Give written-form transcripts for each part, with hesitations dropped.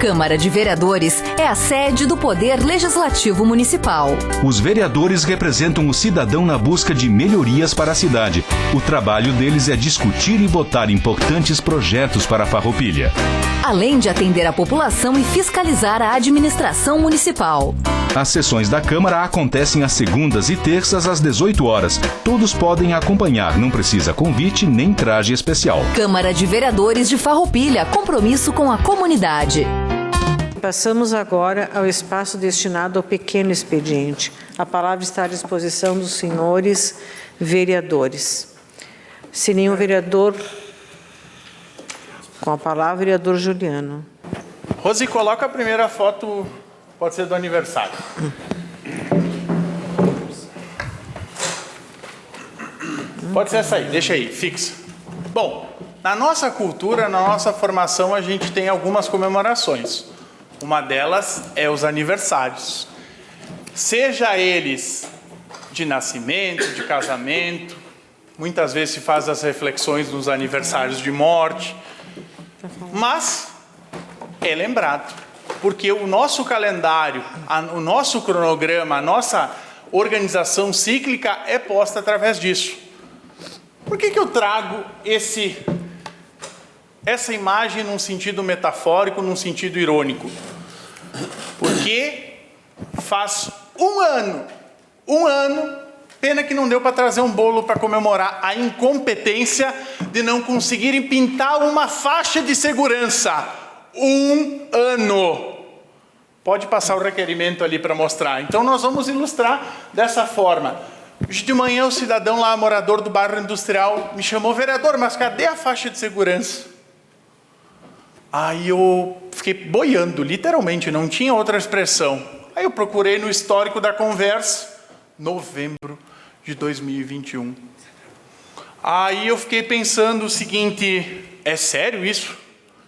Câmara de Vereadores é a sede do Poder Legislativo Municipal. Os vereadores representam o cidadão na busca de melhorias para a cidade. O trabalho deles é discutir e votar importantes projetos para a Farroupilha. Além de atender a população e fiscalizar a administração municipal. As sessões da Câmara acontecem às segundas e terças às 18 horas. Todos podem acompanhar, não precisa convite nem traje especial. Câmara de Vereadores de Farroupilha, compromisso com a comunidade. Passamos agora ao espaço destinado ao pequeno expediente. A palavra está à disposição dos senhores vereadores. Se nenhum vereador... Com a palavra, vereador Juliano. Rose, coloca a primeira foto, pode ser do aniversário. Pode ser essa aí, deixa aí, fixa. Bom, na nossa cultura, na nossa formação, a gente tem algumas comemorações. Uma delas é os aniversários. Seja eles de nascimento, de casamento, muitas vezes se faz as reflexões nos aniversários de morte, mas é lembrado, porque o nosso calendário, o nosso cronograma, a nossa organização cíclica é posta através disso. Por que eu trago essa imagem num sentido metafórico, num sentido irônico? Porque faz um ano, pena que não deu para trazer um bolo para comemorar a incompetência de não conseguirem pintar uma faixa de segurança. Um ano. Pode passar o requerimento ali para mostrar. Então nós vamos ilustrar dessa forma. Hoje de manhã o cidadão lá, morador do bairro industrial, me chamou: vereador, mas cadê a faixa de segurança? Aí eu fiquei boiando, literalmente, não tinha outra expressão. Aí eu procurei no histórico da conversa, novembro de 2021. Aí eu fiquei pensando o seguinte: é sério isso?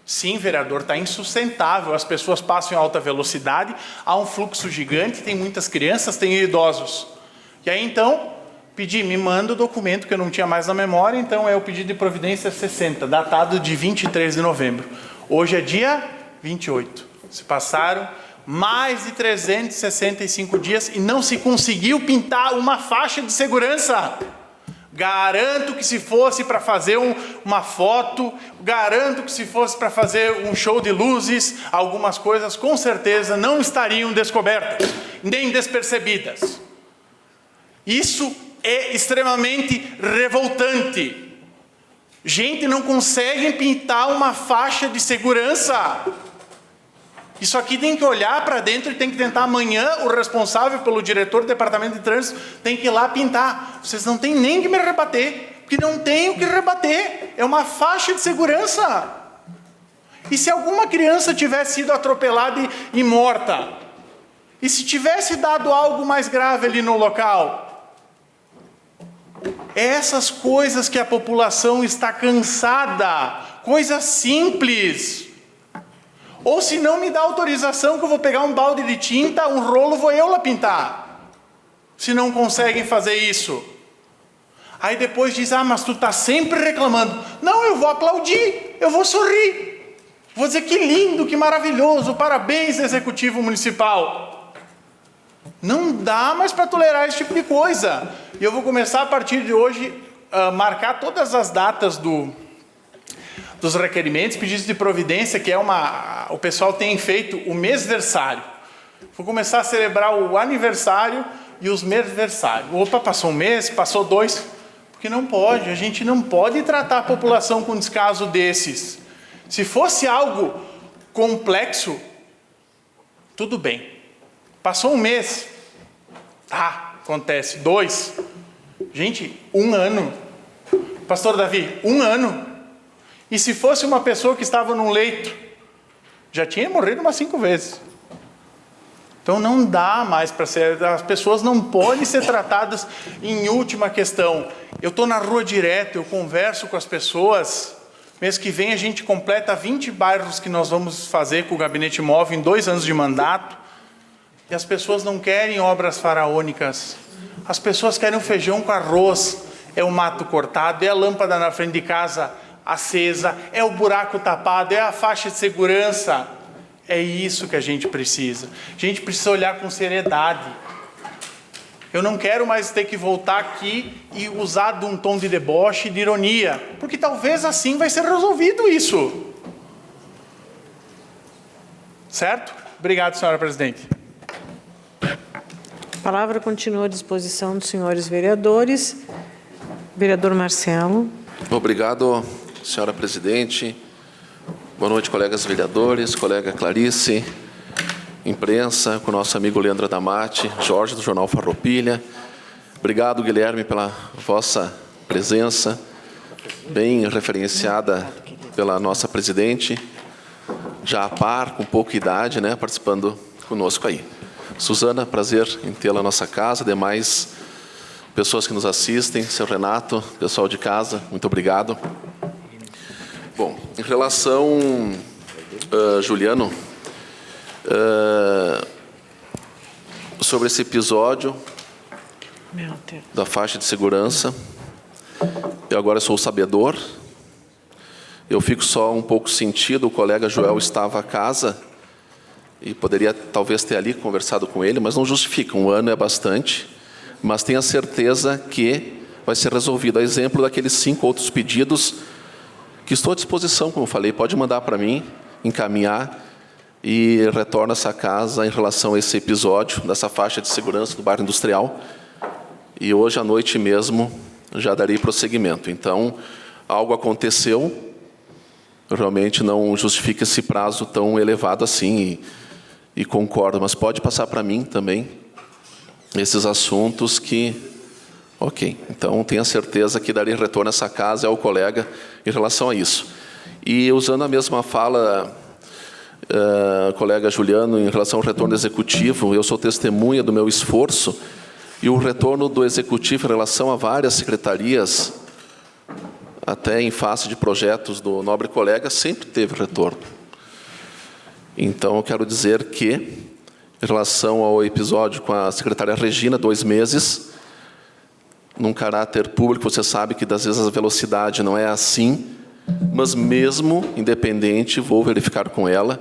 Sim, vereador, está insustentável. As pessoas passam em alta velocidade, há um fluxo gigante, tem muitas crianças, tem idosos. E aí então, me manda o documento que eu não tinha mais na memória, então é o pedido de providência 60, datado de 23 de novembro. Hoje é dia 28. Se passaram mais de 365 dias e não se conseguiu pintar uma faixa de segurança. Garanto que se fosse para fazer uma foto, garanto que se fosse para fazer um show de luzes, algumas coisas com certeza não estariam descobertas, nem despercebidas. Isso é extremamente revoltante. Gente, não consegue pintar uma faixa de segurança. Isso aqui tem que olhar para dentro e tem que tentar amanhã, o responsável pelo diretor do departamento de trânsito tem que ir lá pintar. Vocês não têm nem que me rebater, porque não tem o que rebater. É uma faixa de segurança. E se alguma criança tivesse sido atropelada e morta? E se tivesse dado algo mais grave ali no local? É essas coisas que a população está cansada. Coisas simples. Ou se não me dá autorização, que eu vou pegar um balde de tinta, um rolo, vou eu lá pintar. Se não conseguem fazer isso. Aí depois diz: ah, mas tu está sempre reclamando. Não, eu vou aplaudir, eu vou sorrir. Vou dizer: que lindo, que maravilhoso, parabéns, Executivo Municipal. Não dá mais para tolerar esse tipo de coisa. E eu vou começar a partir de hoje a marcar todas as datas dos requerimentos, pedidos de providência, que é o pessoal tem feito o mêsversário. Vou começar a celebrar o aniversário e os mêsversários. Opa, passou um mês, passou 2, porque não pode, a gente não pode tratar a população com descaso desses. Se fosse algo complexo, tudo bem. Passou um mês, acontece. 2, gente, 1 ano. Pastor Davi, 1 ano. E se fosse uma pessoa que estava num leito, já tinha morrido umas 5 vezes. Então não dá mais para ser, as pessoas não podem ser tratadas em última questão. Eu estou na rua direto, eu converso com as pessoas. Mês que vem a gente completa 20 bairros que nós vamos fazer com o gabinete móvel em 2 anos de mandato. E as pessoas não querem obras faraônicas. As pessoas querem um feijão com arroz, é o mato cortado, é a lâmpada na frente de casa acesa, é o buraco tapado, é a faixa de segurança. É isso que a gente precisa. A gente precisa olhar com seriedade. Eu não quero mais ter que voltar aqui e usar de um tom de deboche e de ironia, porque talvez assim vai ser resolvido isso. Certo? Obrigado, senhora presidente. A palavra continua à disposição dos senhores vereadores. Vereador Marcelo. Obrigado, senhora presidente. Boa noite, colegas vereadores, colega Clarice, imprensa, com o nosso amigo Leandro Adamati, Jorge, do Jornal Farroupilha. Obrigado, Guilherme, pela vossa presença, bem referenciada pela nossa presidente, já a par, com pouca idade, né, participando conosco aí. Suzana, prazer em tê-la na nossa casa, demais pessoas que nos assistem, seu Renato, pessoal de casa, muito obrigado. Bom, em relação, Juliano, sobre esse episódio da faixa de segurança, eu agora sou sabedor, eu fico só um pouco sentido, o colega Joel estava a casa e poderia talvez ter ali conversado com ele, mas não justifica, 1 ano é bastante, mas tenha certeza que vai ser resolvido. A exemplo daqueles 5 outros pedidos que estou à disposição, como eu falei, pode mandar para mim, encaminhar e retorna essa casa em relação a esse episódio dessa faixa de segurança do bairro industrial. E hoje à noite mesmo já darei prosseguimento. Então, algo aconteceu, realmente não justifica esse prazo tão elevado assim e concordo, mas pode passar para mim também esses assuntos que... Ok, então tenha certeza que darei retorno a essa casa ao colega em relação a isso. E usando a mesma fala, colega Juliano, em relação ao retorno executivo, eu sou testemunha do meu esforço e o retorno do executivo em relação a várias secretarias, até em face de projetos do nobre colega, sempre teve retorno. Então, eu quero dizer que, em relação ao episódio com a secretária Regina, 2 meses, num caráter público, você sabe que, às vezes, a velocidade não é assim, mas mesmo independente, vou verificar com ela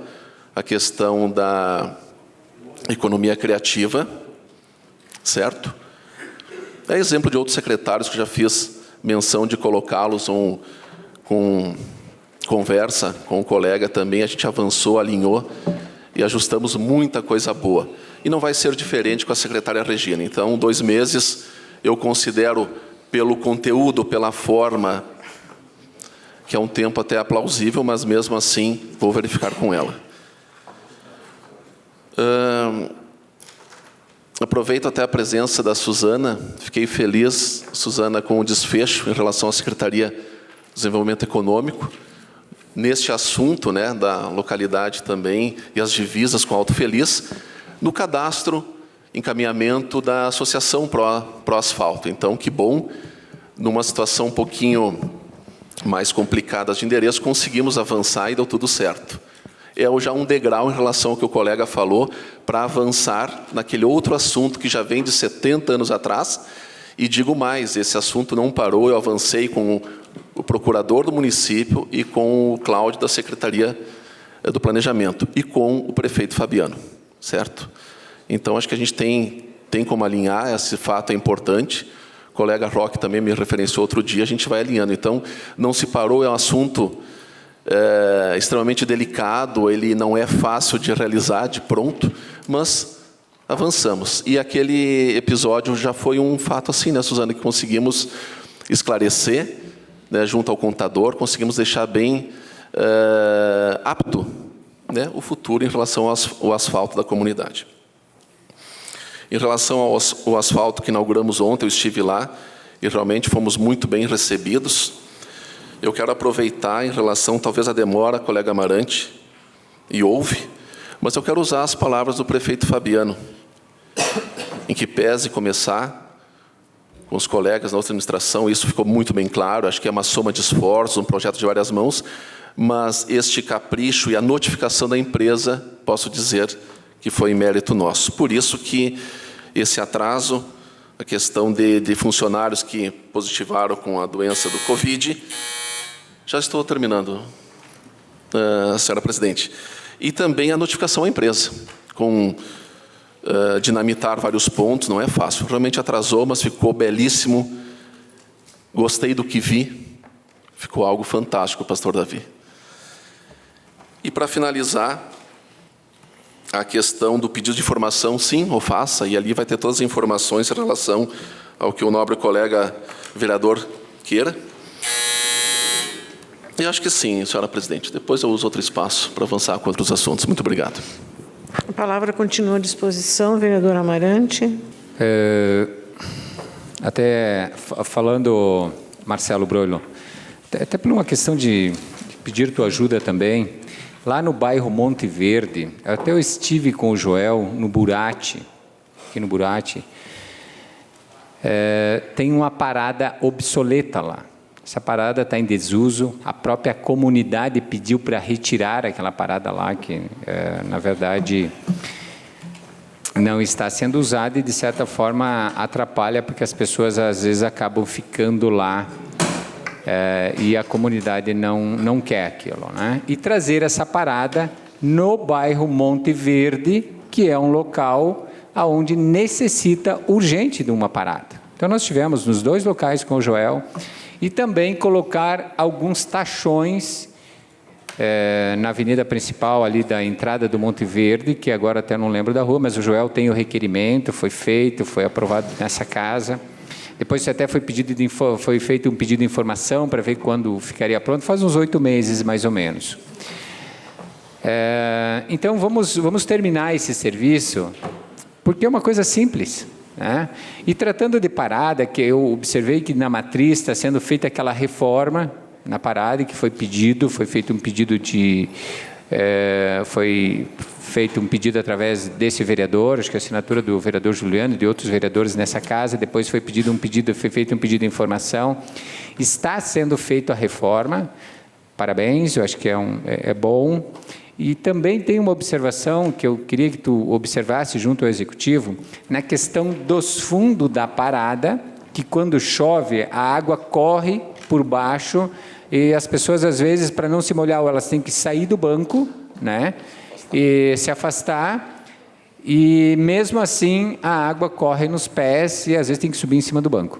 a questão da economia criativa, certo? É exemplo de outros secretários que já fiz menção de colocá-los com conversa com o colega também, a gente avançou, alinhou e ajustamos muita coisa boa. E não vai ser diferente com a secretária Regina. Então, 2 meses... eu considero, pelo conteúdo, pela forma, que é um tempo até plausível, mas mesmo assim vou verificar com ela. Aproveito até a presença da Suzana, fiquei feliz, Suzana, com o desfecho em relação à Secretaria de Desenvolvimento Econômico, neste assunto, né, da localidade também, e as divisas com Alto Feliz, no cadastro, encaminhamento da Associação Pro Asfalto. Então, que bom, numa situação um pouquinho mais complicada de endereço, conseguimos avançar e deu tudo certo. É já um degrau em relação ao que o colega falou, para avançar naquele outro assunto que já vem de 70 anos atrás, e digo mais, esse assunto não parou, eu avancei com o procurador do município e com o Cláudio da Secretaria do Planejamento, e com o prefeito Fabiano, certo? Então, acho que a gente tem como alinhar, esse fato é importante. O colega Roque também me referenciou outro dia, a gente vai alinhando. Então, não se parou, é um assunto extremamente delicado, ele não é fácil de realizar de pronto, mas avançamos. E aquele episódio já foi um fato assim, né, Suzana, que conseguimos esclarecer, né, junto ao contador, conseguimos deixar bem apto, né, o futuro em relação ao asfalto da comunidade. Em relação ao asfalto que inauguramos ontem, eu estive lá e realmente fomos muito bem recebidos. Eu quero aproveitar em relação, talvez, à demora, colega Amarante, e houve, mas eu quero usar as palavras do prefeito Fabiano, em que pese começar com os colegas da outra administração, isso ficou muito bem claro, acho que é uma soma de esforços, um projeto de várias mãos, mas este capricho e a notificação da empresa, posso dizer que foi mérito nosso. Por isso que esse atraso, a questão de funcionários que positivaram com a doença do Covid, já estou terminando, senhora presidente. E também a notificação à empresa, com dinamitar vários pontos, não é fácil. Realmente atrasou, mas ficou belíssimo. Gostei do que vi. Ficou algo fantástico, pastor Davi. E para finalizar, a questão do pedido de informação, sim, ou faça, e ali vai ter todas as informações em relação ao que o nobre colega vereador queira. E acho que sim, senhora presidente. Depois eu uso outro espaço para avançar com outros assuntos. Muito obrigado. A palavra continua à disposição, vereador Amarante. Até falando, Marcelo Broilo, até por uma questão de pedir tua ajuda também, lá no bairro Monte Verde, até eu estive com o Joel no Burati, aqui no Burati, tem uma parada obsoleta lá. Essa parada está em desuso, a própria comunidade pediu para retirar aquela parada lá, que na verdade não está sendo usada e de certa forma atrapalha, porque as pessoas às vezes acabam ficando lá e a comunidade não quer aquilo, né? E trazer essa parada no bairro Monte Verde, que é um local onde necessita urgente de uma parada. Então nós tivemos nos 2 locais com o Joel, e também colocar alguns tachões na avenida principal ali da entrada do Monte Verde, que agora até não lembro da rua, mas o Joel tem o requerimento, foi feito, foi aprovado nessa casa. Depois até foi feito um pedido de informação para ver quando ficaria pronto, faz uns 8 meses mais ou menos. Então vamos terminar esse serviço, porque é uma coisa simples. E tratando de parada, que eu observei que na matriz está sendo feita aquela reforma na parada, que foi feito um pedido foi feito um pedido através desse vereador, acho que a assinatura do vereador Juliano e de outros vereadores nessa casa, depois foi feito um pedido de informação, está sendo feita a reforma, parabéns, eu acho que é bom. E também tem uma observação que eu queria que tu observasse junto ao Executivo, na questão dos fundos da parada, que quando chove a água corre por baixo e as pessoas às vezes, para não se molhar, elas têm que sair do banco, né, e se afastar, e mesmo assim a água corre nos pés e às vezes tem que subir em cima do banco.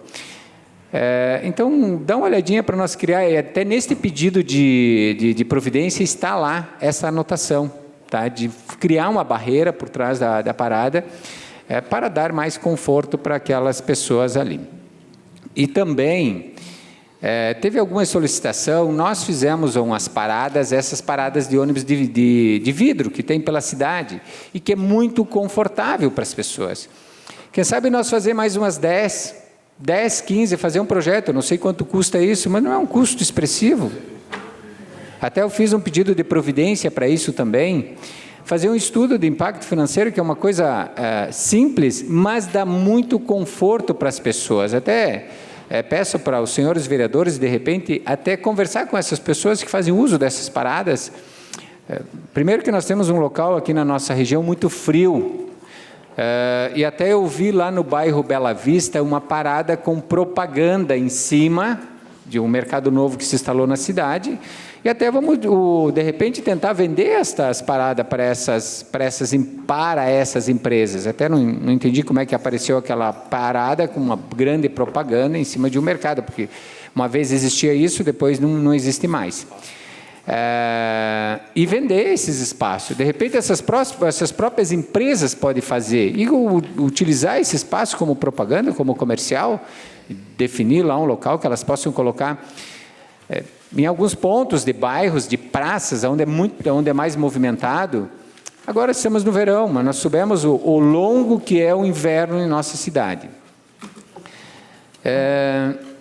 Então, dá uma olhadinha para nós criar, até neste pedido de providência está lá essa anotação, tá? De criar uma barreira por trás da parada, para dar mais conforto para aquelas pessoas ali. E também, teve alguma solicitação, nós fizemos umas paradas, essas paradas de ônibus de vidro que tem pela cidade, e que é muito confortável para as pessoas. Quem sabe nós fazer mais umas 10, 15, fazer um projeto, eu não sei quanto custa isso, mas não é um custo expressivo. Até eu fiz um pedido de providência para isso também, fazer um estudo de impacto financeiro, que é uma coisa simples, mas dá muito conforto para as pessoas. Até peço para os senhores vereadores, de repente, até conversar com essas pessoas que fazem uso dessas paradas. Primeiro que nós temos um local aqui na nossa região muito frio, e até eu vi lá no bairro Bela Vista uma parada com propaganda em cima de um mercado novo que se instalou na cidade, e até vamos, de repente, tentar vender estas paradas para essas empresas. Até não entendi como é que apareceu aquela parada com uma grande propaganda em cima de um mercado, porque uma vez existia isso, depois não existe mais. E vender esses espaços. De repente, essas próprias empresas podem fazer e utilizar esse espaço como propaganda, como comercial, definir lá um local que elas possam colocar em alguns pontos de bairros, de praças, onde é mais movimentado. Agora estamos no verão, mas nós soubemos o longo que é o inverno em nossa cidade.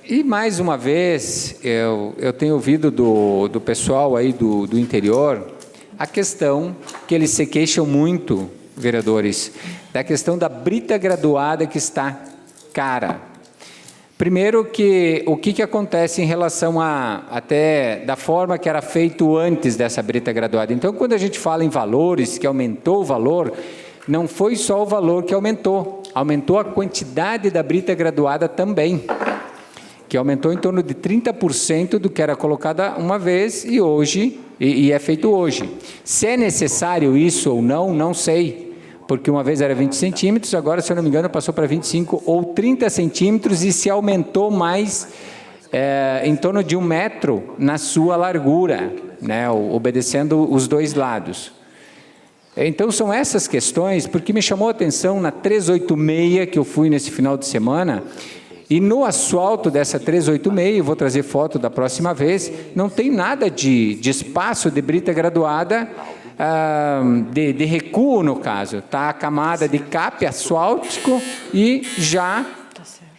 E mais uma vez, eu tenho ouvido do pessoal aí do interior a questão que eles se queixam muito, vereadores, da questão da brita graduada que está cara. Primeiro, o que acontece em relação até da forma que era feito antes dessa brita graduada. Então, quando a gente fala em valores, que aumentou o valor, não foi só o valor que aumentou a quantidade da brita graduada também. que aumentou em torno de 30% do que era colocado uma vez e hoje, e é feito hoje. Se é necessário isso ou não, não sei, porque uma vez era 20 centímetros, agora, se eu não me engano, passou para 25 ou 30 centímetros e se aumentou mais em torno de 1 metro na sua largura, né, obedecendo os dois lados. Então, são essas questões, porque me chamou a atenção na 386, que eu fui nesse final de semana, e no asfalto dessa 386, vou trazer foto da próxima vez, não tem nada de espaço de brita graduada, de recuo no caso. Está a camada de cap asfáltico e já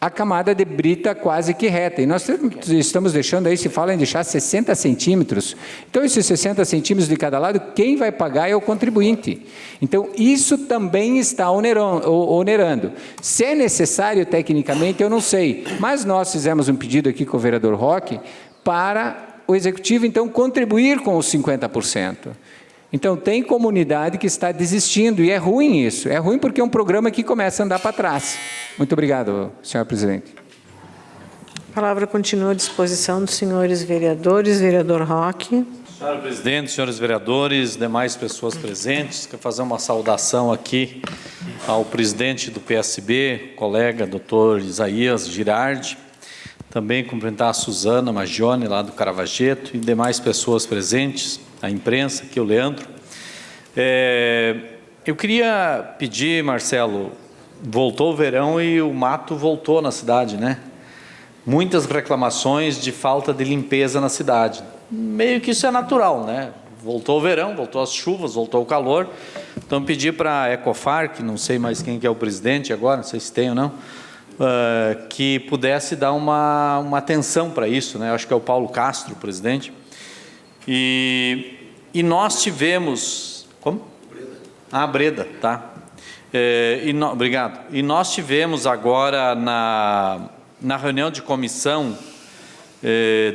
a camada de brita quase que reta. E nós estamos deixando aí, se fala em deixar 60 centímetros. Então, esses 60 centímetros de cada lado, quem vai pagar é o contribuinte. Então, isso também está onerando. Se é necessário, tecnicamente, eu não sei. Mas nós fizemos um pedido aqui com o vereador Roque para o Executivo, então, contribuir com os 50%. Então, tem comunidade que está desistindo, e é ruim isso. É ruim porque é um programa que começa a andar para trás. Muito obrigado, senhor presidente. A palavra continua à disposição dos senhores vereadores. Vereador Roque. Senhor presidente, senhores vereadores, demais pessoas presentes, quero fazer uma saudação aqui ao presidente do PSB, colega doutor Isaías Girardi, também cumprimentar a Suzana Magione, lá do Caravaggio, e demais pessoas presentes, a imprensa, aqui o Leandro. Eu queria pedir, Marcelo, voltou o verão e o mato voltou na cidade, né? Muitas reclamações de falta de limpeza na cidade. Meio que isso é natural, né? Voltou o verão, voltou as chuvas, voltou o calor. Então, pedi para a Ecofar, que não sei mais quem que é o presidente agora, não sei se tem ou não, que pudesse dar uma atenção para isso, né? Acho que é o Paulo Castro, o presidente. E nós tivemos... Como? Breda, tá. Obrigado. E nós tivemos agora na reunião de comissão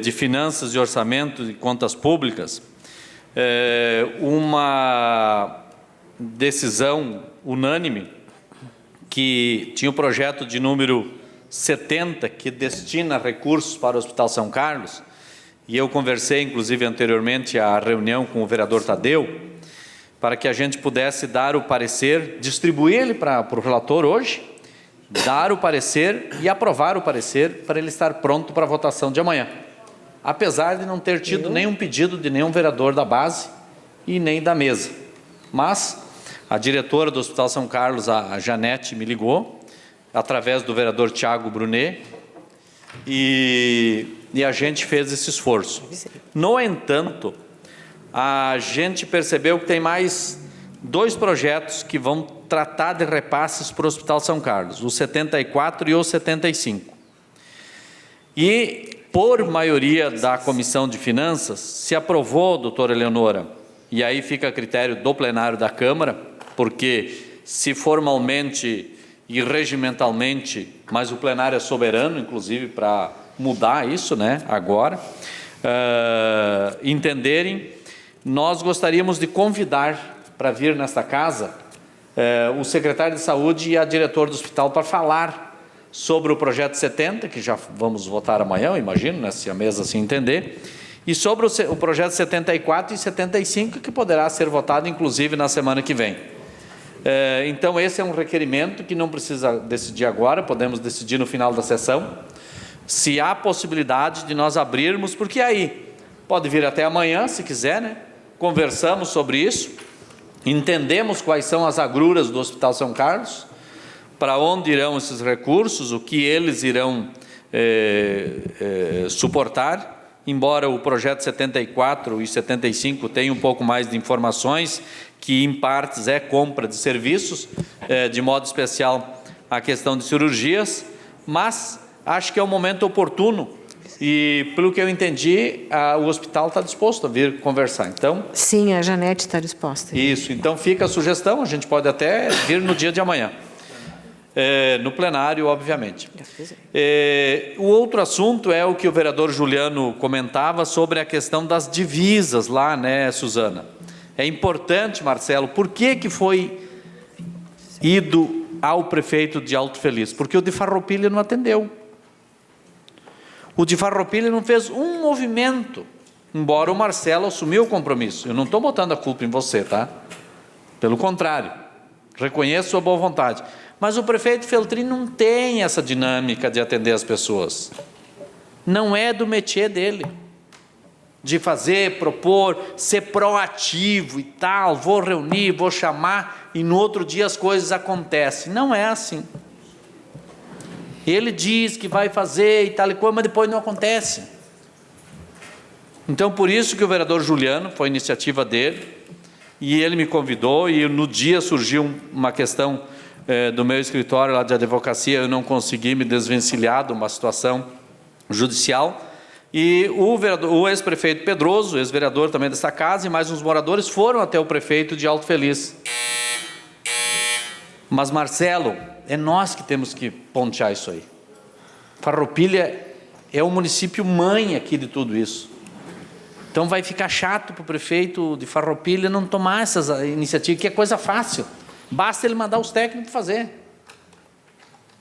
de Finanças e Orçamento e Contas Públicas, uma decisão unânime que tinha o projeto de número 70, que destina recursos para o Hospital São Carlos, e eu conversei, inclusive, anteriormente à reunião com o vereador Tadeu, para que a gente pudesse dar o parecer, distribuir ele para o relator hoje, dar o parecer e aprovar o parecer para ele estar pronto para a votação de amanhã. Apesar de não ter tido nenhum pedido de nenhum vereador da base e nem da mesa. Mas a diretora do Hospital São Carlos, a Janete, me ligou, através do vereador Tiago Brunet, e a gente fez esse esforço. No entanto, a gente percebeu que tem mais 2 projetos que vão tratar de repasses para o Hospital São Carlos, o 74 e o 75. E, por maioria da Comissão de Finanças, se aprovou, doutora Eleonora, e aí fica a critério do plenário da Câmara, porque se formalmente e regimentalmente, mas o plenário é soberano, inclusive, para mudar isso, né, agora, entenderem, nós gostaríamos de convidar para vir nesta casa o secretário de Saúde e a diretora do hospital para falar sobre o projeto 70, que já vamos votar amanhã, eu imagino, né, se a mesa assim entender, e sobre o projeto 74 e 75, que poderá ser votado, inclusive, na semana que vem. Então, esse é um requerimento que não precisa decidir agora, podemos decidir no final da sessão, se há possibilidade de nós abrirmos, porque aí pode vir até amanhã, se quiser, né? Conversamos sobre isso, entendemos quais são as agruras do Hospital São Carlos, para onde irão esses recursos, o que eles irão suportar, embora o projeto 74 e 75 tenham um pouco mais de informações, que em partes é compra de serviços, de modo especial a questão de cirurgias, mas acho que é um momento oportuno e, pelo que eu entendi, o hospital está disposto a vir conversar. Então, sim, a Janete está disposta. Isso, então fica a sugestão, a gente pode até vir no dia de amanhã, no plenário, obviamente. O outro assunto é o que o vereador Juliano comentava sobre a questão das divisas lá, né, Suzana? É importante, Marcelo, por que foi ido ao prefeito de Alto Feliz? Porque o de Farroupilha não atendeu. O de Farroupilha não fez um movimento, embora o Marcelo assumiu o compromisso. Eu não estou botando a culpa em você, tá? Pelo contrário, reconheço a boa vontade. Mas o prefeito Feltrin não tem essa dinâmica de atender as pessoas. Não é do métier dele. De fazer, propor, ser proativo e tal, vou reunir, vou chamar, e no outro dia as coisas acontecem. Não é assim. Ele diz que vai fazer e tal e coisa, mas depois não acontece. Então, por isso que o vereador Juliano, foi iniciativa dele, e ele me convidou, e no dia surgiu uma questão do meu escritório lá de advocacia, eu não consegui me desvencilhar de uma situação judicial, e o ex-prefeito Pedroso, ex-vereador também dessa casa, e mais uns moradores foram até o prefeito de Alto Feliz. Mas, Marcelo, é nós que temos que pontear isso aí. Farroupilha é o município mãe aqui de tudo isso. Então vai ficar chato para o prefeito de Farroupilha não tomar essas iniciativas, que é coisa fácil. Basta ele mandar os técnicos fazer.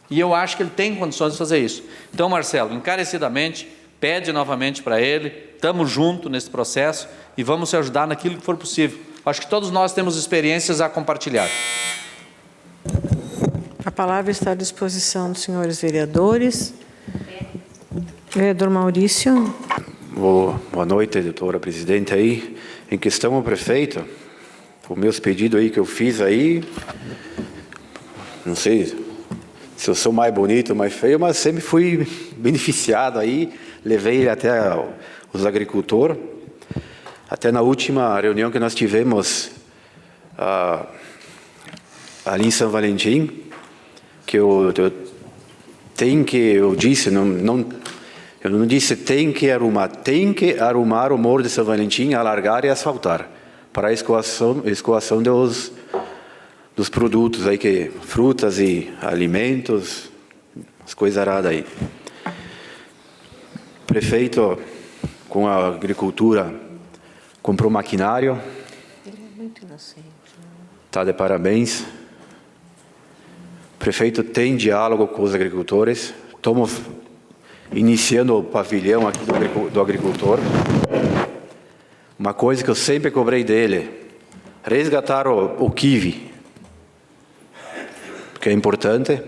E eu acho que ele tem condições de fazer isso. Então, Marcelo, encarecidamente, pede novamente para ele, estamos juntos nesse processo e vamos se ajudar naquilo que for possível. Acho que todos nós temos experiências a compartilhar. A palavra está à disposição dos senhores vereadores. Vereador Maurício. Boa noite, doutora presidente. Aí, em questão ao prefeito, os meus pedidos aí que eu fiz aí, não sei se eu sou mais bonito ou mais feio, mas sempre fui beneficiado aí, levei ele até os agricultores. Até na última reunião que nós tivemos ali em São Valentim, que eu disse, eu não disse tem que arrumar o Morro de São Valentim, alargar e asfaltar, para a escoação dos produtos aí, que frutas e alimentos, as coisas aradas aí. O prefeito, com a agricultura, comprou maquinário. Ele é muito inocente. Está de parabéns. O prefeito tem diálogo com os agricultores. Estamos iniciando o pavilhão aqui do agricultor. Uma coisa que eu sempre cobrei dele, resgatar o kiwi, que é importante.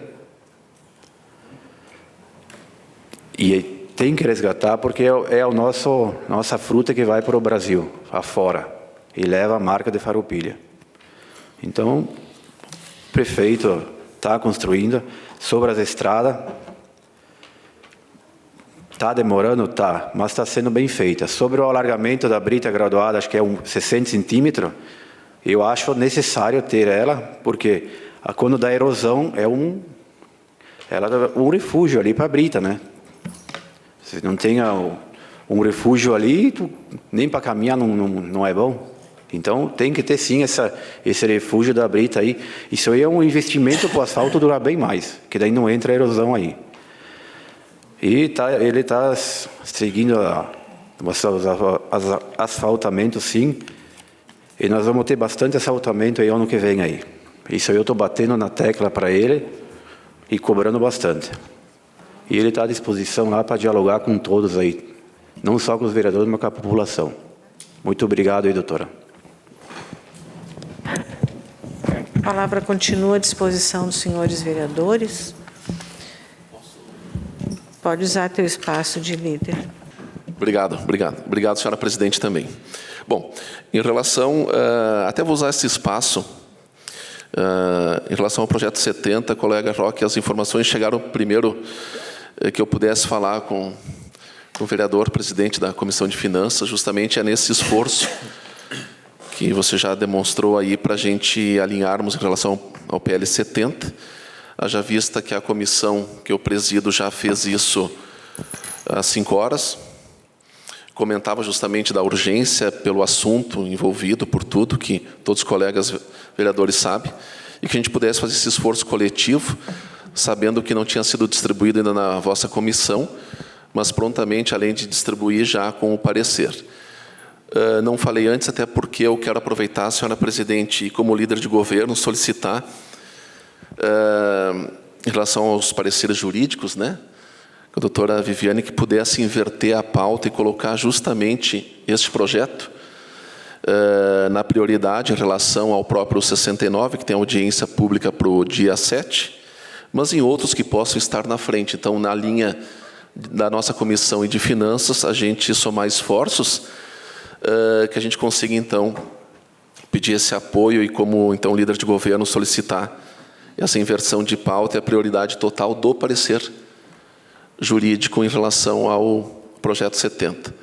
E tem que resgatar porque é a nossa fruta que vai para o Brasil, afora, e leva a marca de Farroupilha. Então, o prefeito está construindo sobre as estradas. Está demorando? Está, mas está sendo bem feita. Sobre o alargamento da brita graduada, acho que é 60 centímetros, eu acho necessário ter ela, porque quando dá erosão, ela é um refúgio ali para a brita, né? Se não tem um refúgio ali, nem para caminhar não é bom. Então, tem que ter sim esse refúgio da brita aí. Isso aí é um investimento para o asfalto durar bem mais, que daí não entra a erosão aí. E ele está seguindo asfaltamento, sim. E nós vamos ter bastante asfaltamento aí ano que vem aí. Isso aí eu estou batendo na tecla para ele e cobrando bastante. E ele está à disposição lá para dialogar com todos aí. Não só com os vereadores, mas com a população. Muito obrigado aí, doutora. A palavra continua à disposição dos senhores vereadores. Pode usar teu espaço de líder. Obrigado, senhora presidente, também. Bom, em relação, até vou usar esse espaço, em relação ao projeto 70, colega Roque, as informações chegaram primeiro que eu pudesse falar com o vereador presidente da Comissão de Finanças, justamente é nesse esforço que você já demonstrou aí para a gente alinharmos em relação ao PL 70, haja vista que a comissão que eu presido já fez isso às 5 horas, comentava justamente da urgência pelo assunto envolvido, por tudo que todos os colegas vereadores sabem, e que a gente pudesse fazer esse esforço coletivo, sabendo que não tinha sido distribuído ainda na vossa comissão, mas prontamente, além de distribuir já com o parecer. Não falei antes, até porque eu quero aproveitar, senhora presidente, e como líder de governo, solicitar, em relação aos pareceres jurídicos, né, com a doutora Viviane, que pudesse inverter a pauta e colocar justamente este projeto na prioridade em relação ao próprio 69, que tem audiência pública para o dia 7, mas em outros que possam estar na frente. Então, na linha da nossa comissão e de finanças, a gente somar esforços, que a gente consiga, então, pedir esse apoio e, como, então, líder de governo, solicitar essa inversão de pauta e a prioridade total do parecer jurídico em relação ao projeto 70.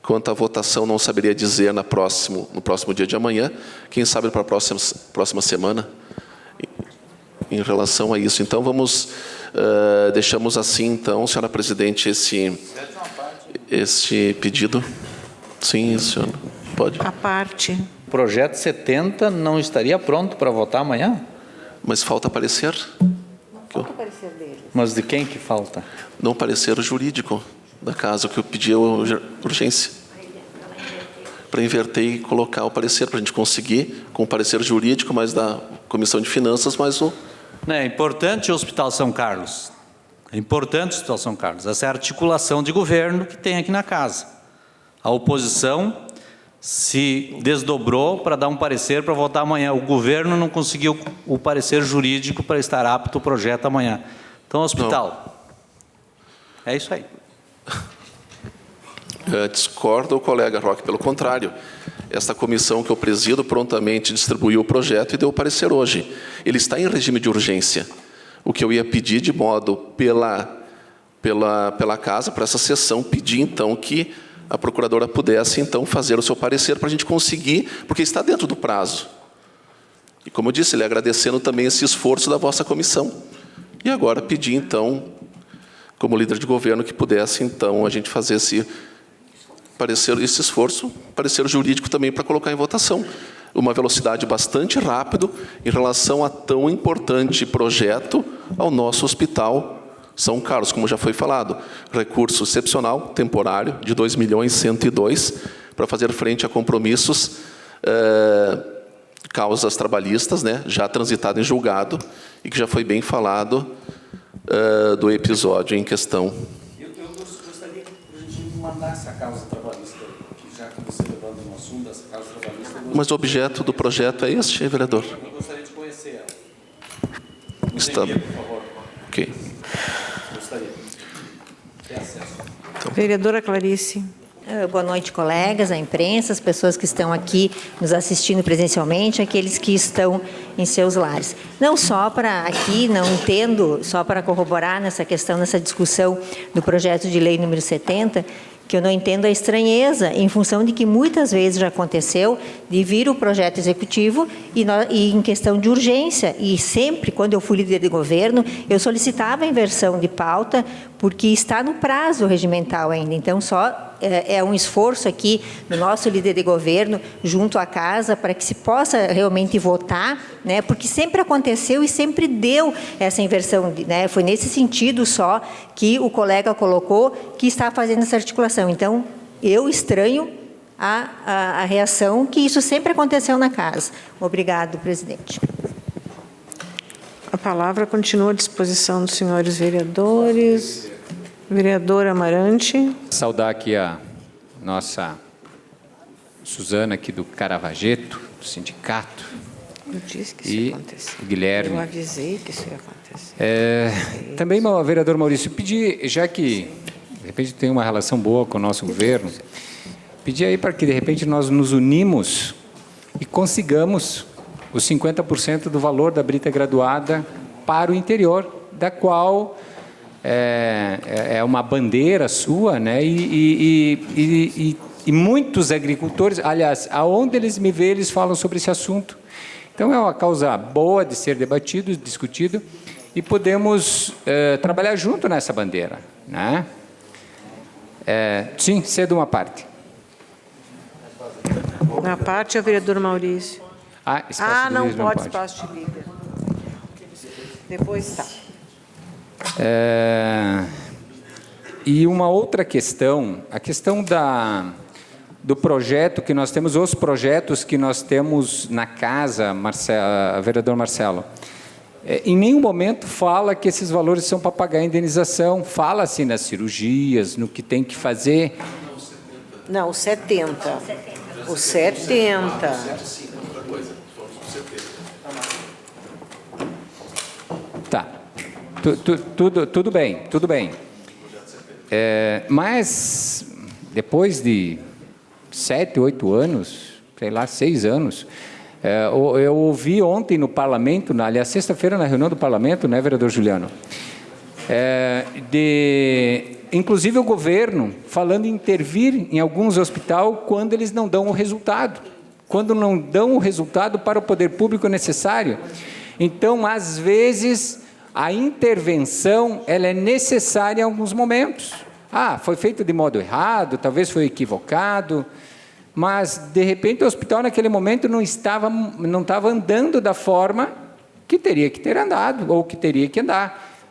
Quanto à votação, não saberia dizer no próximo dia de amanhã, quem sabe para a próxima semana, em relação a isso. Então, deixamos assim, então, senhora presidente, esse pedido. Sim, senhora, pode. A parte. O projeto 70 não estaria pronto para votar amanhã? Mas falta parecer. Falta parecer dele. Mas de quem que falta? Não parecer jurídico da casa, que eu pedi urgência. Para inverter e colocar o parecer, para a gente conseguir, com o parecer jurídico, mais da Comissão de Finanças, mais o... É importante o Hospital São Carlos. É importante o Hospital São Carlos. Essa é a articulação de governo que tem aqui na casa. A oposição se desdobrou para dar um parecer para votar amanhã. O governo não conseguiu o parecer jurídico para estar apto o projeto amanhã. Então, hospital. Não. É isso aí. Discordo o colega Roque, pelo contrário. Esta comissão que eu presido prontamente distribuiu o projeto e deu o parecer hoje. Ele está em regime de urgência. O que eu ia pedir de modo pela casa, para essa sessão, pedir então que a procuradora pudesse então fazer o seu parecer para a gente conseguir, porque está dentro do prazo. E como eu disse, ele agradecendo também esse esforço da vossa comissão. E agora pedir então, como líder de governo, que pudesse então a gente fazer esse esforço, parecer jurídico também para colocar em votação. Uma velocidade bastante rápido em relação a tão importante projeto ao nosso Hospital São Carlos, como já foi falado. Recurso excepcional, temporário, de 2.102.000, para fazer frente a compromissos, causas trabalhistas, né, já transitado em julgado, e que já foi bem falado do episódio em questão. Eu gostaria que a gente mandasse a causa trabalhista, que já que você levando no assunto dessa causa trabalhista... Mas o objeto do projeto é este, vereador? Eu gostaria de conhecer ela. Está... Por favor. Ok. Gostaria. Ter acesso. Então. Vereadora Clarice. Boa noite, colegas, a imprensa, as pessoas que estão aqui nos assistindo presencialmente, aqueles que estão em seus lares. Não só para aqui, não entendo, só para corroborar nessa questão, nessa discussão do projeto de lei número 70, que eu não entendo a estranheza, em função de que muitas vezes já aconteceu de vir o projeto executivo e em questão de urgência, e sempre, quando eu fui líder de governo, eu solicitava a inversão de pauta, porque está no prazo regimental ainda. Então, é um esforço aqui do nosso líder de governo, junto à casa, para que se possa realmente votar, né, porque sempre aconteceu e sempre deu essa inversão, né, foi nesse sentido só que o colega colocou que está fazendo essa articulação. Então, eu estranho a reação, que isso sempre aconteceu na casa. Obrigado, presidente. A palavra continua à disposição dos senhores vereadores. Vereador Amarante. Saudar aqui a nossa Suzana, aqui do Caravaggio, do sindicato. Eu disse que isso ia acontecer. O Guilherme. Eu avisei que isso ia acontecer. Também, vereador Maurício, pedir, já que, de repente, tem uma relação boa com o nosso governo, pedir aí para que, de repente, nós nos unimos e consigamos os 50% do valor da brita graduada para o interior, da qual é uma bandeira sua, né? E muitos agricultores, aliás, aonde eles me veem, eles falam sobre esse assunto. Então, é uma causa boa de ser debatido, discutido, e podemos trabalhar junto nessa bandeira, né? Sim, cedo uma parte. Na parte é o vereador Maurício. Não pode espaço de líder. Depois está. E uma outra questão, a questão do projeto que nós temos, os projetos que nós temos na casa, vereador Marcelo. em nenhum momento fala que esses valores são para pagar a indenização. Fala-se nas cirurgias, no que tem que fazer. Não, os 70. Os 70. Tá. Tudo bem, tudo bem. Mas, depois de 7, 8 anos, sei lá, 6 anos, eu ouvi ontem no parlamento, aliás, sexta-feira na reunião do parlamento, né, vereador Juliano, inclusive o governo falando em intervir em alguns hospitais quando eles não dão o resultado, quando não dão o resultado para o poder público necessário. Então, às vezes, a intervenção ela é necessária em alguns momentos. Foi feito de modo errado, talvez foi equivocado, mas, de repente, o hospital, naquele momento, não estava andando da forma que teria que ter andado, ou que teria que andar.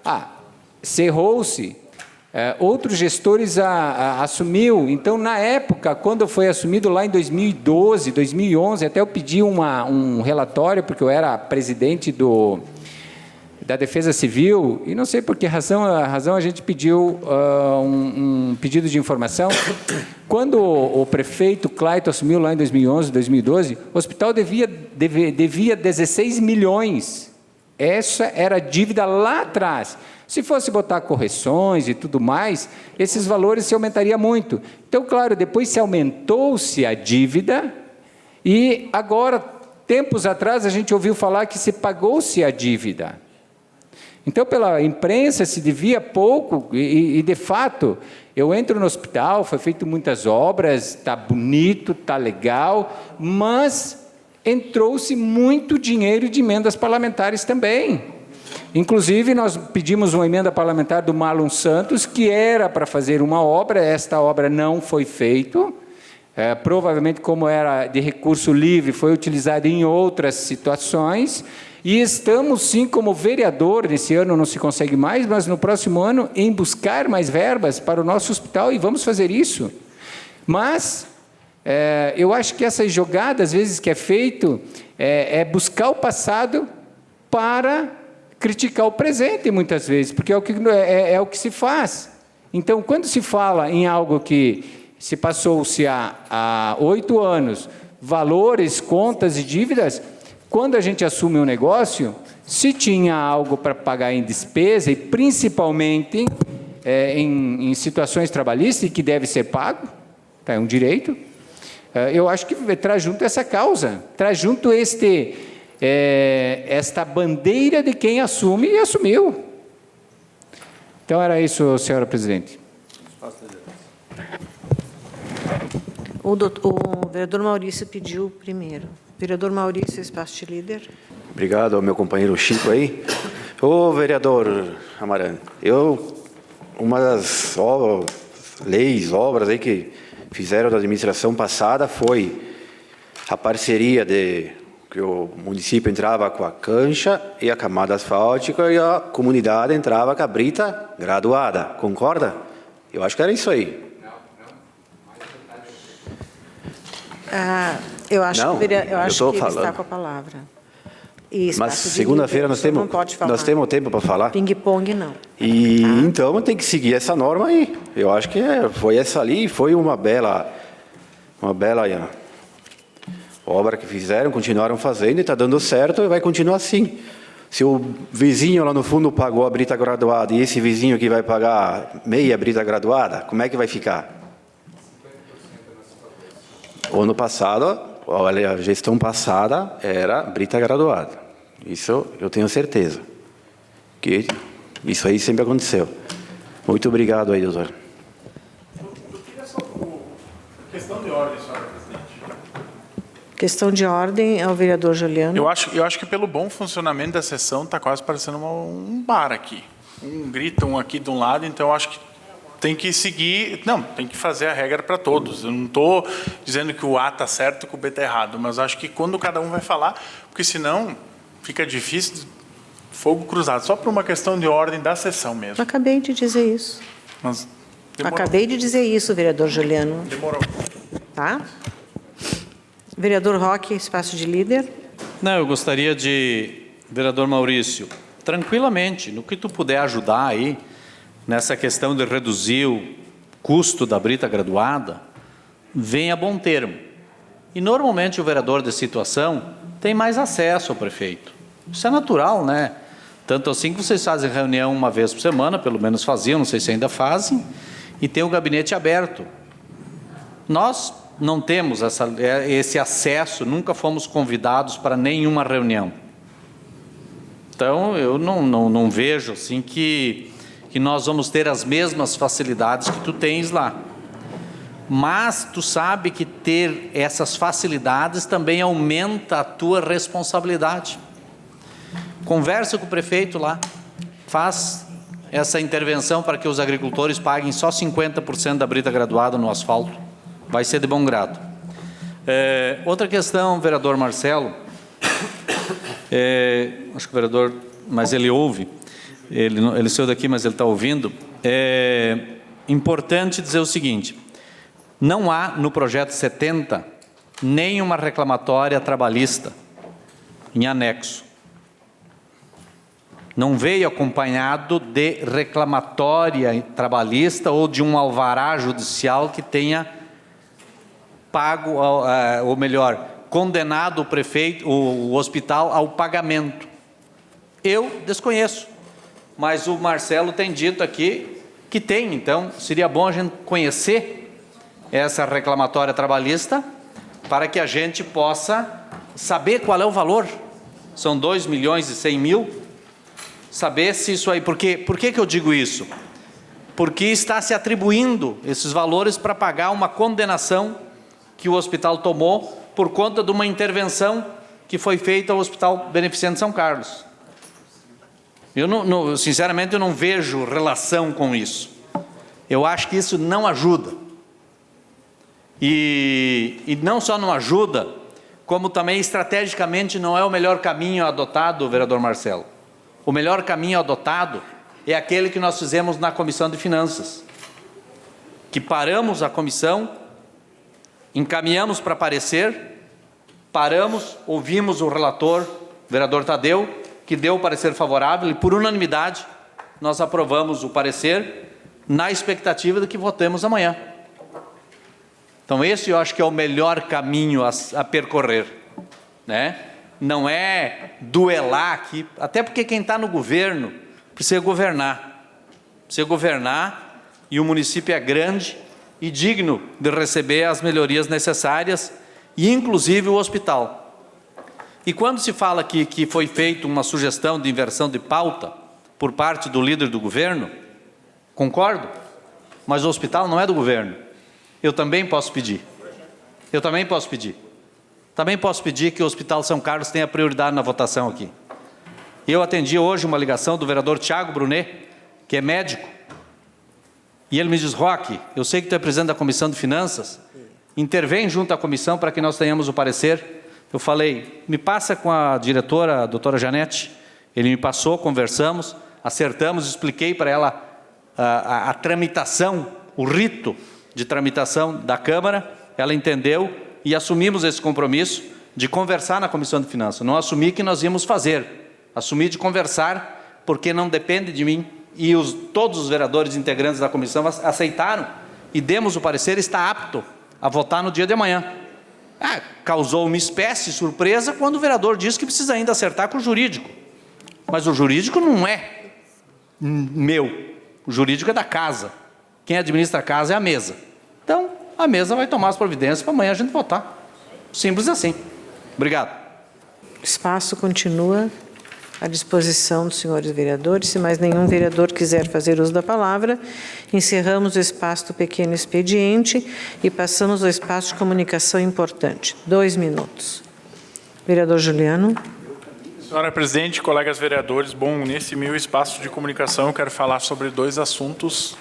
Cerrou-se, outros gestores assumiu. Então, na época, quando foi assumido lá em 2012, 2011, até eu pedi um relatório, porque eu era presidente da Defesa Civil, e não sei por que razão a gente pediu um pedido de informação. Quando o prefeito Clayton assumiu lá em 2011, 2012, o hospital devia 16 milhões. Essa era a dívida lá atrás. Se fosse botar correções e tudo mais, esses valores se aumentariam muito. Então, claro, depois aumentou-se a dívida e agora, tempos atrás, a gente ouviu falar que se pagou-se a dívida. Então, pela imprensa, se devia pouco e, de fato, eu entro no hospital, foi feito muitas obras, está bonito, está legal, mas entrou-se muito dinheiro de emendas parlamentares também. Inclusive, nós pedimos uma emenda parlamentar do Marlon Santos, que era para fazer uma obra, esta obra não foi feita. Provavelmente, como era de recurso livre, foi utilizado em outras situações. E estamos, sim, como vereador, nesse ano não se consegue mais, mas no próximo ano, em buscar mais verbas para o nosso hospital, e vamos fazer isso. Mas eu acho que essas jogadas, às vezes, que é feito, é buscar o passado para criticar o presente, muitas vezes, porque é o que se faz. Então, quando se fala em algo que se passou-se há 8 anos, valores, contas e dívidas, quando a gente assume um negócio, se tinha algo para pagar em despesa, e principalmente em situações trabalhistas, que deve ser pago, é um direito, eu acho que traz junto essa causa, traz junto esta bandeira de quem assume e assumiu. Então, era isso, senhora presidente. O vereador Maurício pediu primeiro. Vereador Maurício, espaço de líder. Obrigado ao meu companheiro Chico aí. Ô, vereador Amarante, uma das obras aí que fizeram da administração passada foi a parceria que o município entrava com a cancha e a camada asfáltica e a comunidade entrava com a brita graduada. Concorda? Eu acho que era isso aí. Eu acho não, que ele está com a palavra. Mas segunda-feira nós temos tempo para falar. Ping-pong não. E então tem que seguir essa norma aí. Eu acho que foi essa ali, foi uma bela obra que fizeram, continuaram fazendo e está dando certo e vai continuar assim. Se o vizinho lá no fundo pagou a brita graduada e esse vizinho aqui vai pagar meia brita graduada, como é que vai ficar? O ano passado, a gestão passada era brita graduada. Isso eu tenho certeza. Que isso aí sempre aconteceu. Muito obrigado aí, doutor. Eu queria só questão de ordem, senhora presidente. Questão de ordem ao vereador Juliano. Eu acho que pelo bom funcionamento da sessão está quase parecendo um bar aqui. Um grita, um aqui de um lado, então eu acho que tem que seguir, tem que fazer a regra para todos. Eu não estou dizendo que o A está certo e que o B está errado, mas acho que quando cada um vai falar, porque senão fica difícil, fogo cruzado, só por uma questão de ordem da sessão mesmo. Acabei de dizer isso. Mas acabei de dizer isso, vereador Juliano. Demorou. Tá? Vereador Roque, espaço de líder. Não, eu gostaria de, vereador Maurício, tranquilamente. No que tu puder ajudar aí, nessa questão de reduzir o custo da brita graduada, venha a bom termo. E normalmente o vereador de situação tem mais acesso ao prefeito. Isso é natural, né? Tanto assim que vocês fazem reunião uma vez por semana, pelo menos faziam, não sei se ainda fazem, e tem o gabinete aberto. Nós não temos esse acesso, nunca fomos convidados para nenhuma reunião. Então, eu não vejo assim que nós vamos ter as mesmas facilidades que tu tens lá. Mas tu sabe que ter essas facilidades também aumenta a tua responsabilidade. Conversa com o prefeito lá, faz essa intervenção para que os agricultores paguem só 50% da brita graduada no asfalto. Vai ser de bom grado. Outra questão, vereador Marcelo, acho que o vereador, mas ele ouve, ele saiu daqui, mas ele está ouvindo. É importante dizer o seguinte: não há no projeto 70 nenhuma reclamatória trabalhista em anexo. Não veio acompanhado de reclamatória trabalhista ou de um alvará judicial que tenha pago, ou melhor, condenado o prefeito, o hospital ao pagamento. Eu desconheço, mas o Marcelo tem dito aqui que tem. Então seria bom a gente conhecer essa reclamatória trabalhista para que a gente possa saber qual é o valor. São 2.100.000. Saber se isso aí... Por que eu digo isso? Porque está se atribuindo esses valores para pagar uma condenação que o hospital tomou por conta de uma intervenção que foi feita ao Hospital Beneficente São Carlos. Eu sinceramente, eu não vejo relação com isso. Eu acho que isso não ajuda. E não só não ajuda, como também estrategicamente não é o melhor caminho adotado, vereador Marcelo. O melhor caminho adotado é aquele que nós fizemos na Comissão de Finanças, que paramos a comissão, encaminhamos para parecer, paramos, ouvimos o relator, vereador Tadeu, que deu o parecer favorável, e por unanimidade nós aprovamos o parecer, na expectativa de que votemos amanhã. Então esse eu acho que é o melhor caminho a percorrer, né? Não é duelar aqui, até porque quem está no governo precisa governar. Precisa governar, e o município é grande e digno de receber as melhorias necessárias, e inclusive o hospital. E quando se fala que foi feita uma sugestão de inversão de pauta por parte do líder do governo, concordo, mas o hospital não é do governo. Eu também posso pedir. Também posso pedir que o Hospital São Carlos tenha prioridade na votação aqui. Eu atendi hoje uma ligação do vereador Tiago Brunet, que é médico, e ele me diz: Roque, eu sei que tu é presidente da Comissão de Finanças, intervém junto à comissão para que nós tenhamos o parecer. Eu falei, me passa com a diretora, a doutora Janete. Ele me passou, conversamos, acertamos, expliquei para ela a tramitação, o rito de tramitação da Câmara, ela entendeu, e assumimos esse compromisso de conversar na Comissão de Finanças. Não assumi que nós íamos fazer, assumi de conversar, porque não depende de mim, e todos os vereadores integrantes da comissão aceitaram, e demos o parecer, está apto a votar no dia de amanhã. Causou uma espécie de surpresa quando o vereador disse que precisa ainda acertar com o jurídico. Mas o jurídico não é meu, o jurídico é da casa. Quem administra a casa é a mesa. Então, a mesa vai tomar as providências para amanhã a gente votar. Simples assim. Obrigado. O espaço continua à disposição dos senhores vereadores. Se mais nenhum vereador quiser fazer uso da palavra, encerramos o espaço do pequeno expediente e passamos ao espaço de comunicação importante. 2 minutos. Vereador Juliano. Senhora Presidente, colegas vereadores, bom, nesse meu espaço de comunicação eu quero falar sobre 2 assuntos.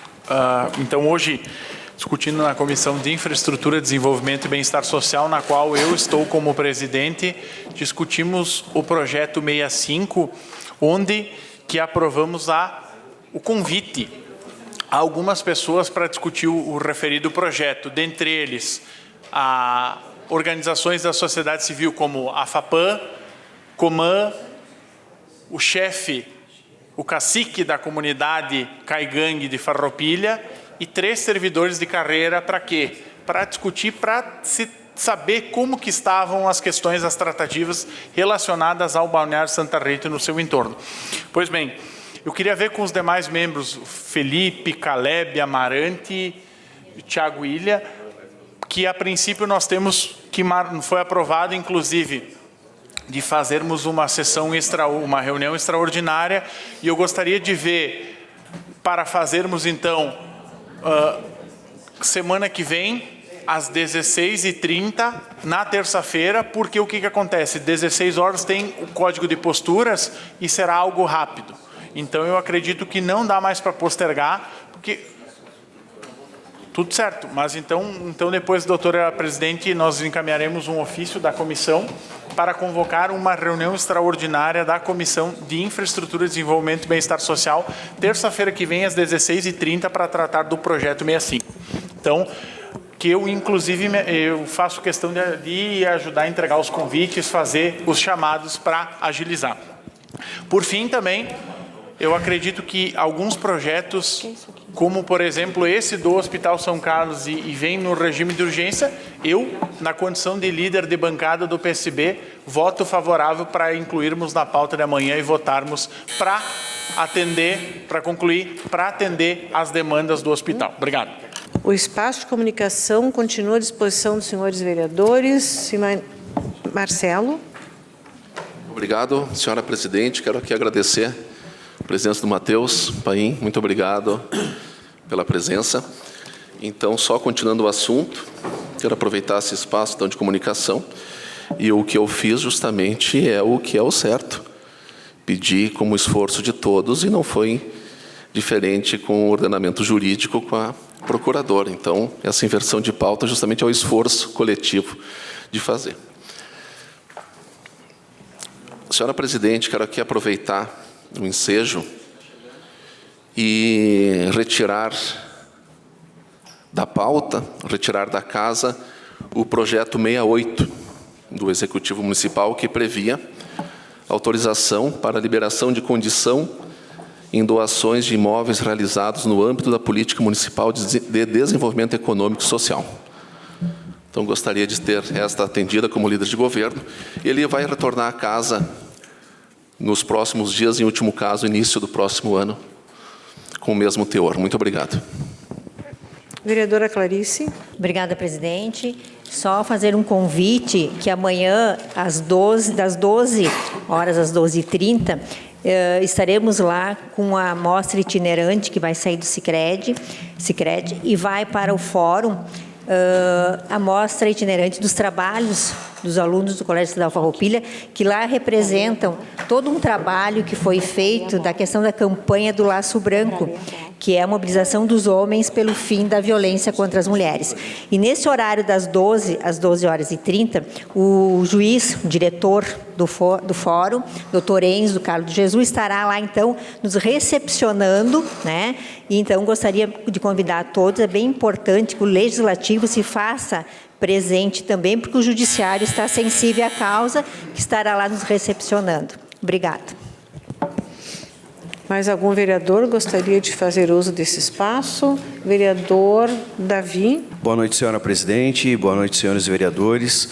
Então, hoje, discutindo na Comissão de Infraestrutura, Desenvolvimento e Bem-Estar Social, na qual eu estou como presidente, discutimos o projeto 65, onde que aprovamos o convite a algumas pessoas para discutir o referido projeto, dentre eles organizações da sociedade civil como a FAPAM, Coman, o chefe o cacique da comunidade Caigangue de Farroupilha e 3 servidores de carreira para quê? Para discutir, para se saber como que estavam as questões, as tratativas relacionadas ao Balneário Santa Rita e no seu entorno. Pois bem, eu queria ver com os demais membros, Felipe, Caleb, Amarante, Thiago Ilha, que a princípio nós temos, que foi aprovado inclusive, de fazermos uma uma reunião extraordinária, e eu gostaria de ver, para fazermos então, semana que vem, às 16h30, na terça-feira, porque o que acontece? 16 horas tem o código de posturas e será algo rápido. Então eu acredito que não dá mais para postergar, porque tudo certo, mas então depois, doutora presidente, nós encaminharemos um ofício da comissão para convocar uma reunião extraordinária da Comissão de Infraestrutura, Desenvolvimento e Bem-Estar Social, terça-feira que vem, às 16h30, para tratar do projeto 65. Então, que eu, inclusive, eu faço questão de ajudar a entregar os convites, fazer os chamados para agilizar. Por fim, também, eu acredito que alguns projetos, como, por exemplo, esse do Hospital São Carlos e vem no regime de urgência, eu, na condição de líder de bancada do PSB, voto favorável para incluirmos na pauta de amanhã e votarmos para atender, para concluir, para atender as demandas do hospital. Obrigado. O espaço de comunicação continua à disposição dos senhores vereadores. Marcelo. Obrigado, senhora presidente. Quero aqui agradecer a presença do Matheus Paim. Muito obrigado pela presença. Então, só continuando o assunto, quero aproveitar esse espaço então, de comunicação. E o que eu fiz justamente é o que é o certo. Pedi como esforço de todos e não foi diferente com o ordenamento jurídico, com a procuradora. Então, essa inversão de pauta justamente é o esforço coletivo de fazer. Senhora presidente, quero aqui aproveitar o ensejo e retirar da pauta, retirar da casa, o projeto 68 do Executivo Municipal, que previa autorização para liberação de condição em doações de imóveis realizados no âmbito da Política Municipal de Desenvolvimento Econômico e Social. Então, gostaria de ter esta atendida como líder de governo. Ele vai retornar à casa nos próximos dias, em último caso, início do próximo ano, com o mesmo teor. Muito obrigado. Vereadora Clarice. Obrigada, presidente. Só fazer um convite que amanhã, das 12 horas às 12h30, estaremos lá com a mostra itinerante que vai sair do Sicredi e vai para o fórum, a mostra itinerante dos trabalhos dos alunos do Colégio Estadual Farroupilha, que lá representam todo um trabalho que foi feito da questão da campanha do Laço Branco, que é a mobilização dos homens pelo fim da violência contra as mulheres. E nesse horário das 12 às 12h30, o juiz, o diretor do fórum, doutor Enzo Carlos de Jesus, estará lá, então, nos recepcionando, né? E, então, gostaria de convidar a todos, é bem importante que o Legislativo se faça presente também, porque o Judiciário está sensível à causa, que estará lá nos recepcionando. Obrigada. Mais algum vereador gostaria de fazer uso desse espaço? Vereador Davi. Boa noite, senhora presidente. Boa noite, senhores vereadores.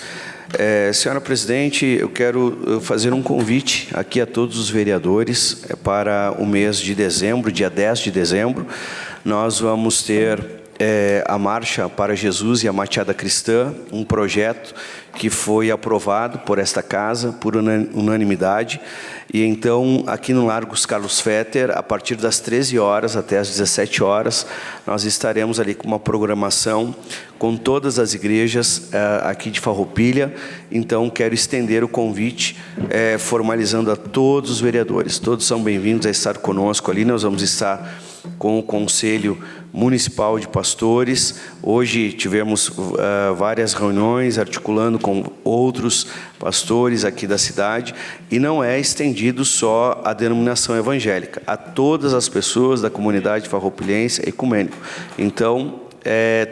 Senhora presidente, eu quero fazer um convite aqui a todos os vereadores para o mês de dezembro, dia 10 de dezembro. Nós vamos ter a Marcha para Jesus e a Mateada Cristã, um projeto que foi aprovado por esta casa, por unanimidade. E então, aqui no Largo Carlos Fetter, a partir das 13 horas até as 17 horas, nós estaremos ali com uma programação com todas as igrejas aqui de Farroupilha. Então, quero estender o convite, formalizando a todos os vereadores. Todos são bem-vindos a estar conosco ali. Nós vamos estar com o Conselho Municipal de Pastores. Hoje tivemos várias reuniões articulando com outros pastores aqui da cidade, e não é estendido só a denominação evangélica, a todas as pessoas da comunidade farroupilhense ecumênico. Então,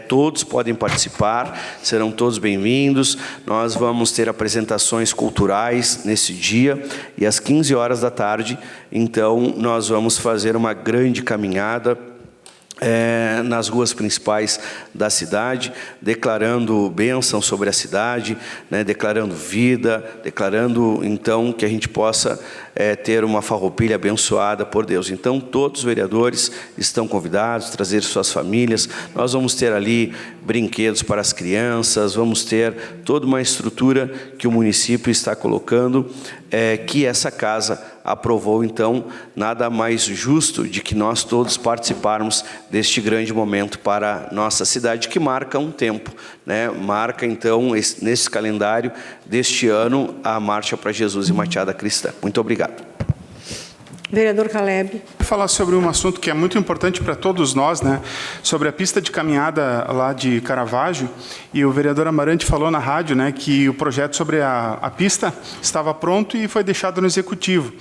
todos podem participar, serão todos bem-vindos. Nós vamos ter apresentações culturais nesse dia e às 15 horas da tarde, então, nós vamos fazer uma grande caminhada nas ruas principais da cidade, declarando bênção sobre a cidade, né, declarando vida, declarando, então, que a gente possa ter uma farroupilha abençoada por Deus. Então, todos os vereadores estão convidados a trazer suas famílias. Nós vamos ter ali brinquedos para as crianças, vamos ter toda uma estrutura que o município está colocando, que essa casa aprovou. Então, nada mais justo de que nós todos participarmos deste grande momento para a nossa cidade, que marca um tempo, né? Marca, então, nesse calendário deste ano, a Marcha para Jesus e Mateada Cristã. Muito obrigado. Vereador Caleb. Vou falar sobre um assunto que é muito importante para todos nós, né? Sobre a pista de caminhada lá de Caravaggio, e o vereador Amarante falou na rádio, né, que o projeto sobre a pista estava pronto e foi deixado no executivo.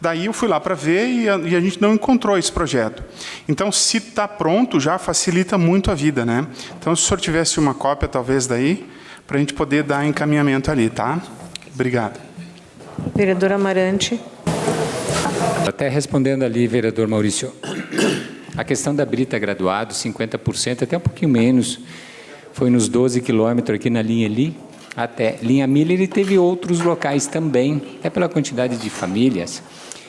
Daí eu fui lá para ver e a gente não encontrou esse projeto. Então, se está pronto, já facilita muito a vida, né? Então, se o senhor tivesse uma cópia, talvez, daí, para a gente poder dar encaminhamento ali, tá? Obrigado. Vereador Amarante. Até respondendo ali, vereador Maurício, a questão da brita graduado, 50%, até um pouquinho menos, foi nos 12 quilômetros aqui na linha ali, até linha Miller, e teve outros locais também, até pela quantidade de famílias.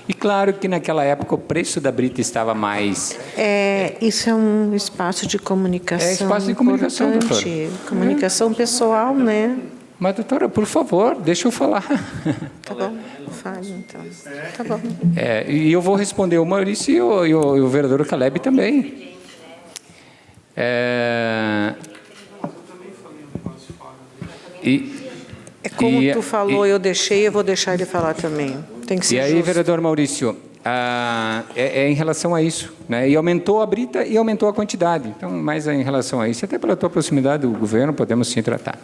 E claro que naquela época o preço da brita estava mais... Isso é um espaço de comunicação. É espaço de comunicação, doutora. Comunicação pessoal, né? Mas, doutora, por favor, deixa eu falar. Tá bom, fale então. Tá bom. E eu vou responder o Maurício e o vereador Caleb também. Como tu falou, eu deixei, eu vou deixar ele falar também. Tem que ser justo. E aí, vereador Maurício, em relação a isso, né? E aumentou a brita e aumentou a quantidade. Então, mais em relação a isso, até pela tua proximidade do governo, podemos sim tratar.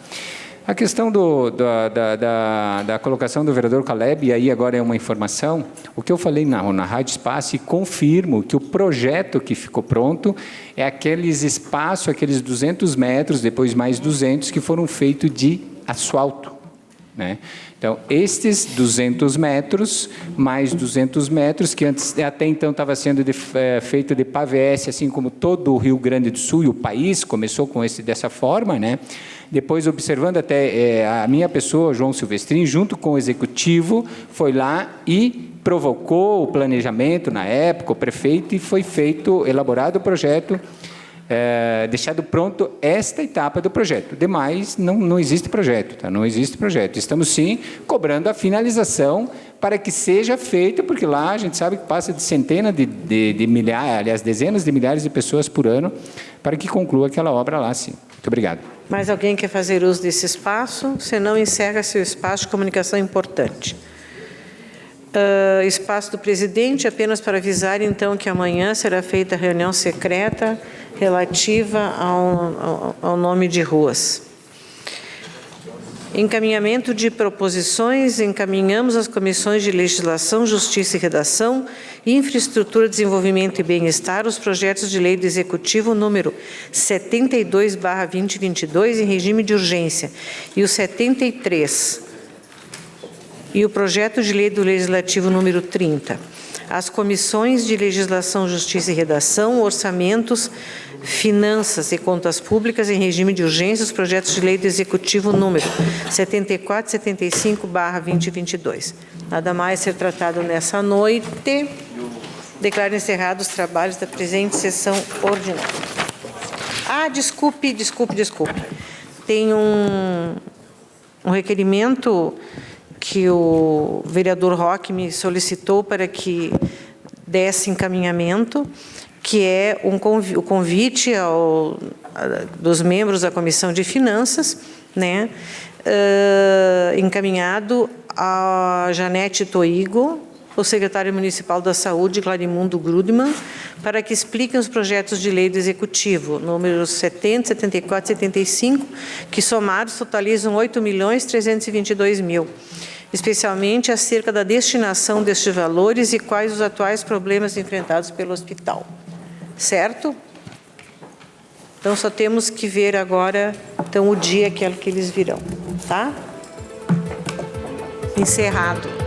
A questão da colocação do vereador Caleb, e aí agora é uma informação, o que eu falei na Rádio Espaço, e confirmo que o projeto que ficou pronto é aqueles espaços, aqueles 200 metros, depois mais 200, que foram feitos de asfalto, né? Então, estes 200 metros, mais 200 metros, que antes, até então estava sendo feito de pavés, assim como todo o Rio Grande do Sul e o país começou com dessa forma, né? Depois, observando até a minha pessoa, João Silvestrin, junto com o executivo, foi lá e provocou o planejamento na época, o prefeito, e foi elaborado o projeto, deixado pronto esta etapa do projeto. Demais, não existe projeto, tá? Não existe projeto. Estamos, sim, cobrando a finalização para que seja feito, porque lá a gente sabe que passa de centenas de milhares, aliás, dezenas de milhares de pessoas por ano, para que conclua aquela obra lá, sim. Muito obrigado. Mais alguém quer fazer uso desse espaço? Senão, encerra-se o espaço de comunicação importante. Espaço do presidente, apenas para avisar, então, que amanhã será feita a reunião secreta relativa ao nome de ruas. Encaminhamento de proposições, encaminhamos às comissões de Legislação, Justiça e Redação, Infraestrutura, Desenvolvimento e Bem-Estar, os projetos de lei do Executivo número 72/2022, em regime de urgência, e o 73, e o projeto de lei do Legislativo número 30. As comissões de Legislação, Justiça e Redação, Orçamentos, Finanças e Contas Públicas, em regime de urgência, os projetos de lei do Executivo número 74 e 75/2022. Nada mais ser tratado nessa noite. Declaro encerrados os trabalhos da presente sessão ordinária. Desculpe. Tem um requerimento que o vereador Roque me solicitou para que desse encaminhamento, que é o convite dos membros da Comissão de Finanças, né, encaminhado a Janete Toigo, o secretário municipal da Saúde, Clarimundo Grudman, para que expliquem os projetos de lei do Executivo, números 70, 74 e 75, que somados totalizam 8.322.000, especialmente acerca da destinação destes valores e quais os atuais problemas enfrentados pelo hospital. Certo? Então, só temos que ver agora, então, o dia que eles virão, tá? Encerrado.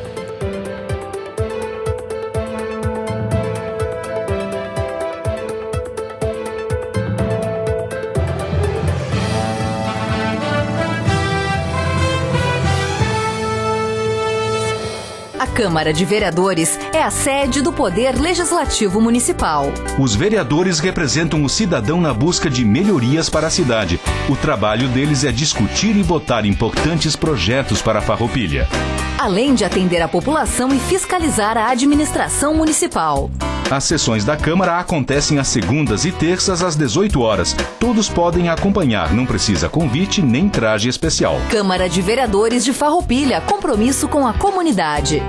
A Câmara de Vereadores é a sede do Poder Legislativo Municipal. Os vereadores representam o cidadão na busca de melhorias para a cidade. O trabalho deles é discutir e votar importantes projetos para a Farroupilha. Além de atender a população e fiscalizar a administração municipal. As sessões da Câmara acontecem às segundas e terças às 18 horas. Todos podem acompanhar, não precisa convite nem traje especial. Câmara de Vereadores de Farroupilha, compromisso com a comunidade.